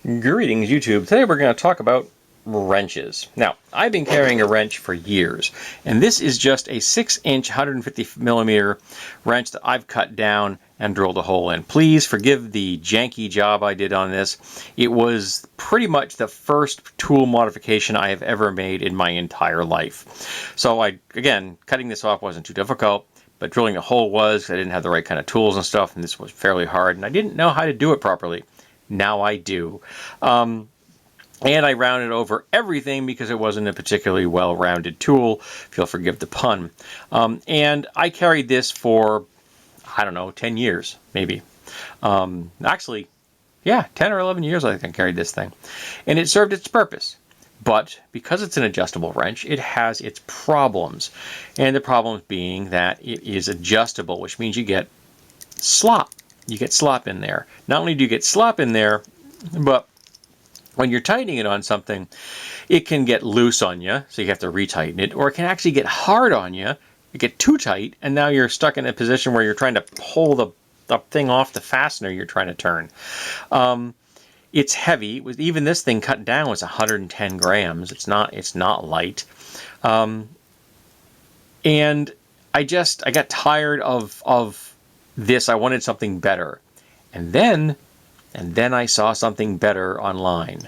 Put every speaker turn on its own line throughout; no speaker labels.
Greetings YouTube. Today we're going to talk about wrenches. Now, I've been carrying a wrench for years, and this is just a 6-inch 150mm wrench that I've cut down and drilled a hole in. Please forgive the janky job I did on this. It was pretty much the first tool modification I have ever made in my entire life. So again, cutting this off wasn't too difficult, but drilling a hole was, because I didn't have the right kind of tools and stuff, and this was fairly hard, and I didn't know how to do it properly. Now I do. And I rounded over everything because it wasn't a particularly well-rounded tool, if you'll forgive the pun. And I carried this for, I don't know, 10 years, maybe. Actually, yeah, 10 or 11 years I think I carried this thing. And it served its purpose. But because it's an adjustable wrench, it has its problems. And the problems being that it is adjustable, which means you get slop. You get slop in there. Not only do you get slop in there, but when you're tightening it on something, it can get loose on you, so you have to retighten it, or it can actually get hard on you. You get too tight, and now you're stuck in a position where you're trying to pull the thing off the fastener you're trying to turn. It's heavy. Even this thing cut down was 110 grams. It's not light. And I got tired of this. I wanted something better. And then I saw something better online.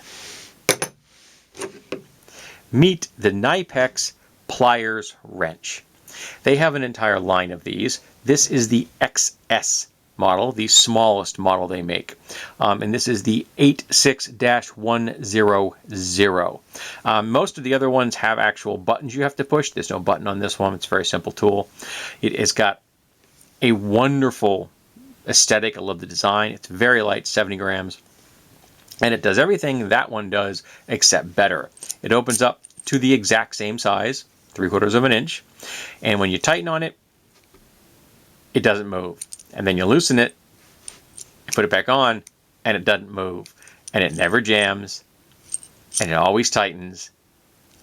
Meet the Knipex Pliers wrench. They have an entire line of these. This is the XS model, the smallest model they make. And this is the 86-100. Most of the other ones have actual buttons you have to push. There's no button on this one. It's a very simple tool. It has got a wonderful aesthetic. I love the design. It's very light, 70 grams. And it does everything that one does except better. It opens up to the exact same size, 3/4 of an inch. And when you tighten on it, it doesn't move. And then you loosen it, you put it back on, and it doesn't move. And it never jams. And it always tightens.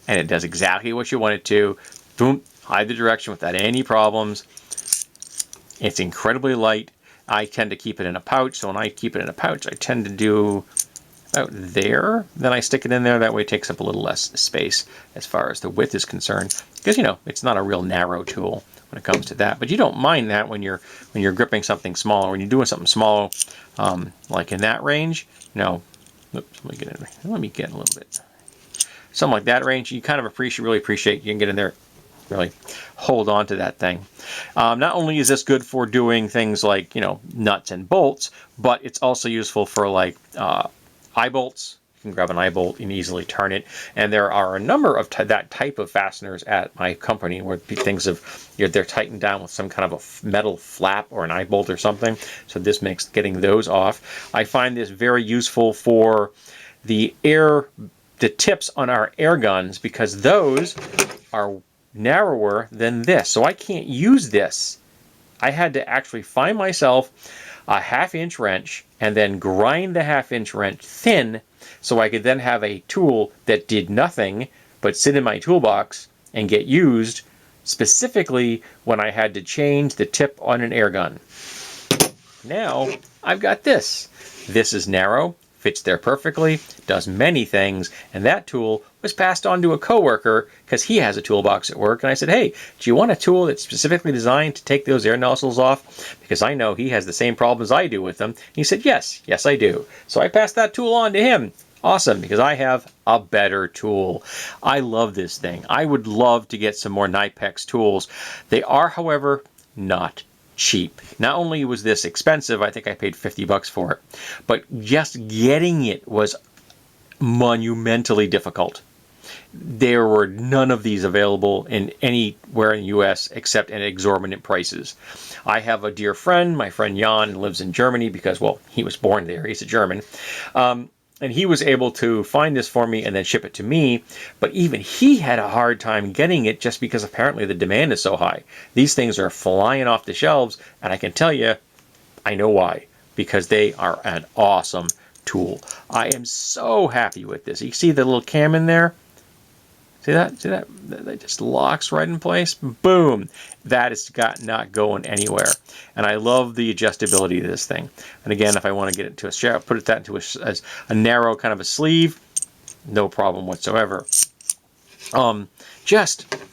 And it does exactly what you want it to. Boom, hide the direction without any problems. It's incredibly light. I tend to keep it in a pouch, so when I keep it in a pouch, I tend to do about there. Then I stick it in there. That way it takes up a little less space as far as the width is concerned. Because, it's not a real narrow tool when it comes to that. But you don't mind that when you're gripping something smaller. When you're doing something small, like in that range, oops, let me get a little bit. Something like that range, you kind of really appreciate you can get in there, really hold on to that thing. Not only is this good for doing things like, nuts and bolts, but it's also useful for like eye bolts. You can grab an eye bolt and easily turn it. And there are a number of that type of fasteners at my company where things they're tightened down with some kind of a metal flap or an eye bolt or something. So this makes getting those off. I find this very useful for the tips on our air guns, because those are narrower than this, so I can't use this. I had to actually find myself a 1/2-inch wrench and then grind the 1/2-inch wrench thin so I could then have a tool that did nothing but sit in my toolbox and get used specifically when I had to change the tip on an air gun. Now I've got this. This is narrow, fits there perfectly, does many things, and that tool was passed on to a coworker because he has a toolbox at work. And I said, hey, do you want a tool that's specifically designed to take those air nozzles off? Because I know he has the same problems I do with them. And he said, yes, I do. So I passed that tool on to him. Awesome, because I have a better tool. I love this thing. I would love to get some more Knipex tools. They are, however, not cheap. Not only was this expensive, I think I paid $50 for it, but just getting it was monumentally difficult. There were none of these available in anywhere in the U.S. except at exorbitant prices. I have a dear friend, my friend Jan, lives in Germany because, well, he was born there. He's a German. And he was able to find this for me and then ship it to me. But even he had a hard time getting it just because apparently the demand is so high. These things are flying off the shelves, and I can tell you, I know why. Because they are an awesome tool. I am so happy with this. You see the little cam in there? See that? See that? That just locks right in place. Boom! That is not going anywhere. And I love the adjustability of this thing. And again, if I want to get it to a strap, put that into a narrow kind of a sleeve, no problem whatsoever.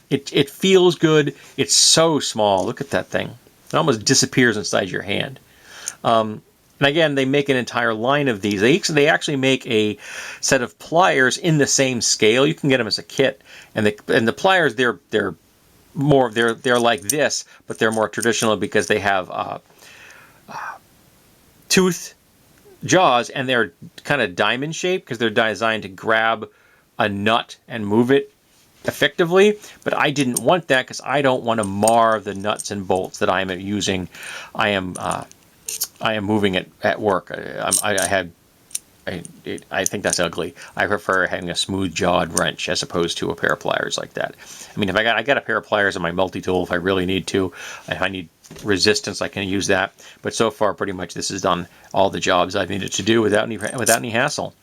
It feels good. It's so small. Look at that thing. It almost disappears inside your hand. And again, they make an entire line of these. They actually make a set of pliers in the same scale. You can get them as a kit. And the pliers, they're like this, but they're more traditional because they have tooth jaws, and they're kind of diamond shaped because they're designed to grab a nut and move it effectively. But I didn't want that because I don't want to mar the nuts and bolts that I am using. I am moving it at work. I think that's ugly. I prefer having a smooth jawed wrench as opposed to a pair of pliers like that. I mean, if I got a pair of pliers in my multi-tool, if I really need to, if I need resistance, I can use that. But so far, pretty much this has done all the jobs I've needed to do without any hassle.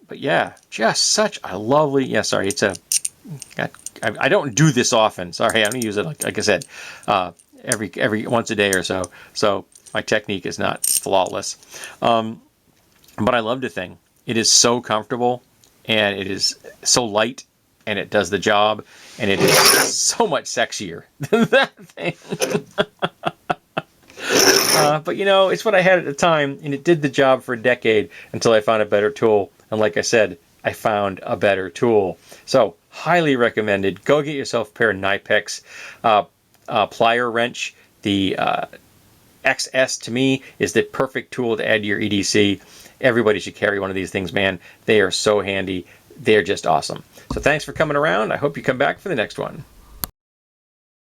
But yeah, just such a lovely. Yeah, sorry, it's a. I don't do this often. Sorry, I only use it like I said, every once a day or so. So my technique is not flawless. But I love the thing. It is so comfortable, and it is so light, and it does the job, and it is so much sexier than that thing. But you know, it's what I had at the time, and it did the job for a decade until I found a better tool. And like I said, I found a better tool. So highly recommended. Go get yourself a pair of Knipex plier wrench. The XS to me is the perfect tool to add to your EDC. Everybody should carry one of these things, man. They are so handy. They're just awesome. So thanks for coming around. I hope you come back for the next one.